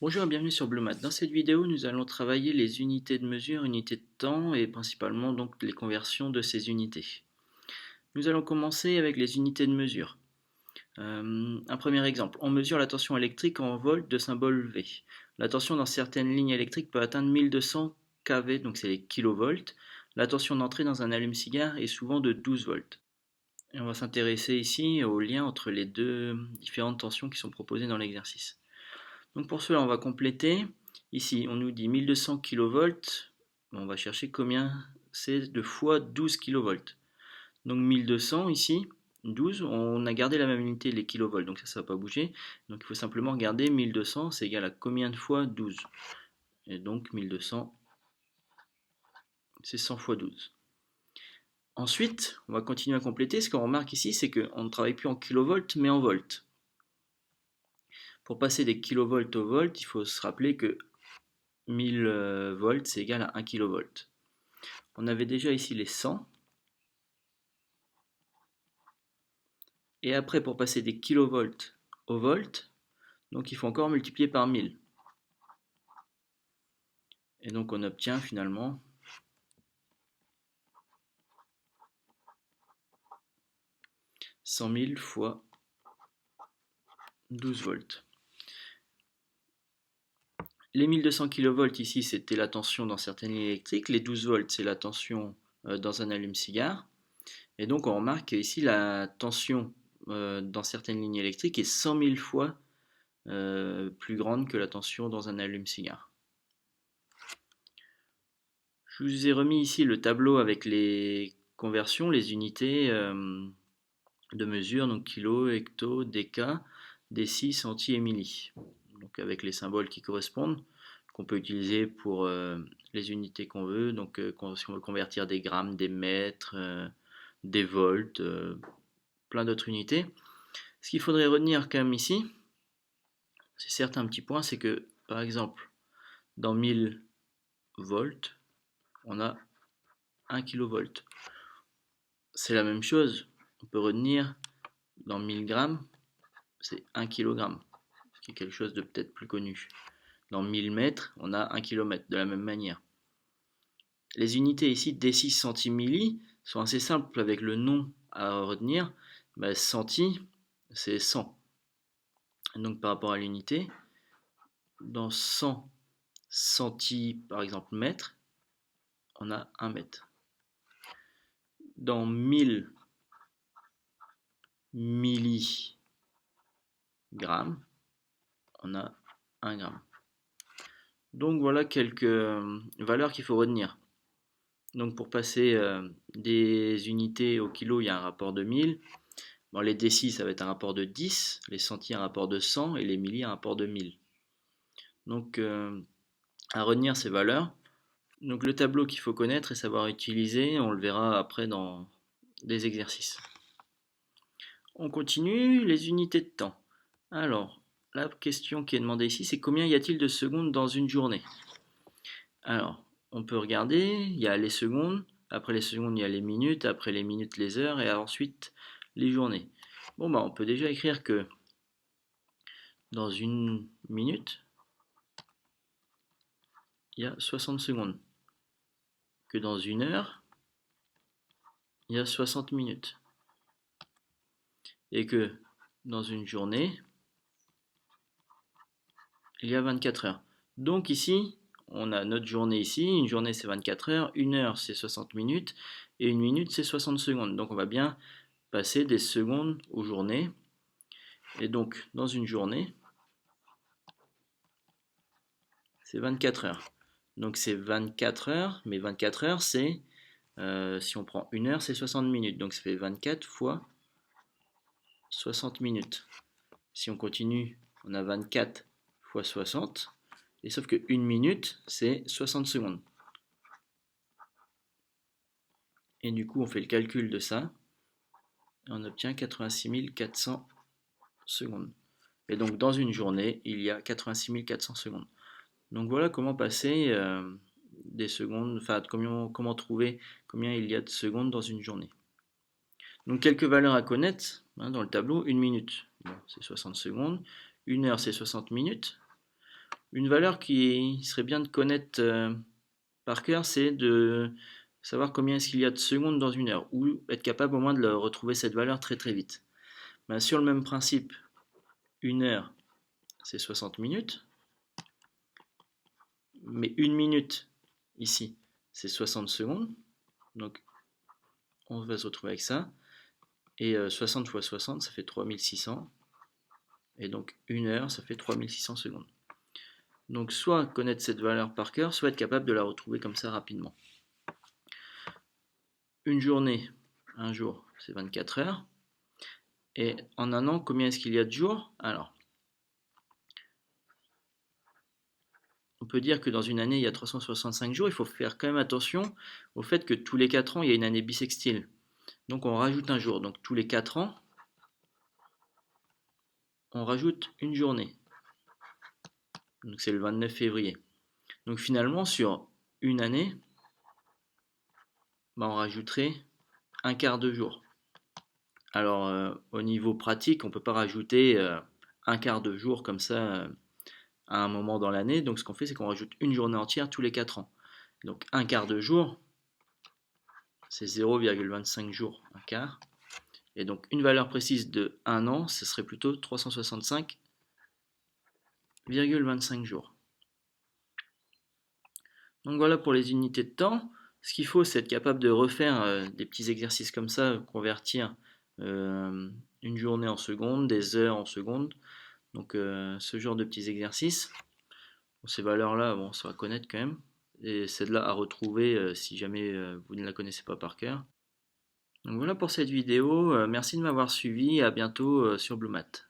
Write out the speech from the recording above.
Bonjour et bienvenue sur Blue Math. Dans cette vidéo, nous allons travailler les unités de mesure, unités de temps et principalement donc les conversions de ces unités. Nous allons commencer avec les unités de mesure. Un premier exemple, on mesure la tension électrique en volts de symbole V. La tension dans certaines lignes électriques peut atteindre 1200 kV, donc c'est les kilovolts. La tension d'entrée dans un allume-cigare est souvent de 12 volts. Et on va s'intéresser ici au lien entre les deux différentes tensions qui sont proposées dans l'exercice. Donc pour cela, on va compléter. Ici, on nous dit 1200 kV. On va chercher combien c'est de fois 12 kV. Donc 1200 ici, 12, on a gardé la même unité, les kilovolts, donc ça ne va pas bouger. Donc il faut simplement regarder 1200, c'est égal à combien de fois 12. Et donc 1200, c'est 100 fois 12. Ensuite, on va continuer à compléter. Ce qu'on remarque ici, c'est qu'on ne travaille plus en kilovolts, mais en volts. Pour passer des kilovolts au volt, il faut se rappeler que 1000 volts, c'est égal à 1 kV. On avait déjà ici les 100. Et après, pour passer des kilovolts au volt, donc il faut encore multiplier par 1000. Et donc on obtient finalement 100 000 fois 12 volts. Les 1200 kV ici, c'était la tension dans certaines lignes électriques. Les 12 volts, c'est la tension dans un allume-cigare. Et donc on remarque ici la tension dans certaines lignes électriques est 100 000 fois plus grande que la tension dans un allume-cigare. Je vous ai remis ici le tableau avec les conversions, les unités de mesure, donc kilo, hecto, déca, déci, centi et milli. Donc avec les symboles qui correspondent, qu'on peut utiliser pour les unités qu'on veut. Donc si on veut convertir des grammes, des mètres, des volts, plein d'autres unités. Ce qu'il faudrait retenir quand même ici, c'est certes un petit point, c'est que par exemple, dans 1000 volts, on a 1 kilovolt. C'est la même chose, on peut retenir dans 1000 grammes, c'est 1 kg, ce qui est quelque chose de peut-être plus connu. Dans 1000 mètres, on a 1 km, de la même manière. Les unités ici, décis, centi, milli, sont assez simples avec le nom à retenir. Centi, c'est 100. Donc par rapport à l'unité, dans 100 centi, par exemple, mètres, on a 1 mètre. Dans 1000 milligrammes, on a 1 gramme. Donc voilà quelques valeurs qu'il faut retenir. Donc pour passer des unités au kilo, il y a un rapport de 1000. Bon, les décis, ça va être un rapport de 10, les centis, un rapport de 100 et les millis, un rapport de 1000. Donc à retenir ces valeurs. Donc le tableau qu'il faut connaître et savoir utiliser, on le verra après dans des exercices. On continue les unités de temps. Alors, la question qui est demandée ici, c'est combien y a-t-il de secondes dans une journée? Alors, on peut regarder, il y a les secondes, après les secondes, il y a les minutes, après les minutes, les heures, et ensuite les journées. Bon, on peut déjà écrire que dans une minute, il y a 60 secondes. Que dans une heure, il y a 60 minutes. Et que dans une journée, il y a 24 heures. Donc ici, on a notre journée ici. Une journée, c'est 24 heures. Une heure, c'est 60 minutes. Et une minute, c'est 60 secondes. Donc on va bien passer des secondes aux journées. Et donc, dans une journée, c'est 24 heures. Donc c'est 24 heures, mais 24 heures, c'est, si on prend une heure, c'est 60 minutes. Donc ça fait 24 fois 60 minutes. Si on continue, on a 24 fois 60. Et sauf que une minute, c'est 60 secondes. Et du coup, on fait le calcul de ça. Et on obtient 86 400 secondes. Et donc, dans une journée, il y a 86 400 secondes. Donc voilà comment passer des secondes, enfin comment trouver combien il y a de secondes dans une journée. Donc quelques valeurs à connaître dans le tableau. Une minute, c'est 60 secondes. Une heure, c'est 60 minutes. Une valeur qui serait bien de connaître par cœur, c'est de savoir combien est-ce qu'il y a de secondes dans une heure, ou être capable au moins de retrouver cette valeur très très vite. Ben, sur le même principe, une heure, c'est 60 minutes, mais une minute, ici, c'est 60 secondes, donc on va se retrouver avec ça, et 60 fois 60, ça fait 3600, et donc une heure, ça fait 3600 secondes. Donc soit connaître cette valeur par cœur, soit être capable de la retrouver comme ça rapidement. Une journée, un jour, c'est 24 heures. Et en un an, combien est-ce qu'il y a de jours? Alors, on peut dire que dans une année, il y a 365 jours. Il faut faire quand même attention au fait que tous les 4 ans, il y a une année bissextile. Donc on rajoute un jour. Donc tous les 4 ans, on rajoute une journée. Donc c'est le 29 février. Donc finalement, sur une année, on rajouterait un quart de jour. Alors au niveau pratique, on ne peut pas rajouter un quart de jour comme ça à un moment dans l'année. Donc ce qu'on fait, c'est qu'on rajoute une journée entière tous les 4 ans. Donc un quart de jour, c'est 0,25 jours, un quart. Et donc une valeur précise de 1 an, ce serait plutôt 365,25 jours. Donc voilà pour les unités de temps. Ce qu'il faut, c'est être capable de refaire des petits exercices comme ça, convertir euh, une journée en secondes, des heures en secondes. Donc ce genre de petits exercices. Bon, ces valeurs-là, bon, ça va connaître quand même. Et celle-là à retrouver si jamais vous ne la connaissez pas par cœur. Donc voilà pour cette vidéo. Merci de m'avoir suivi. À bientôt sur Blue Mat.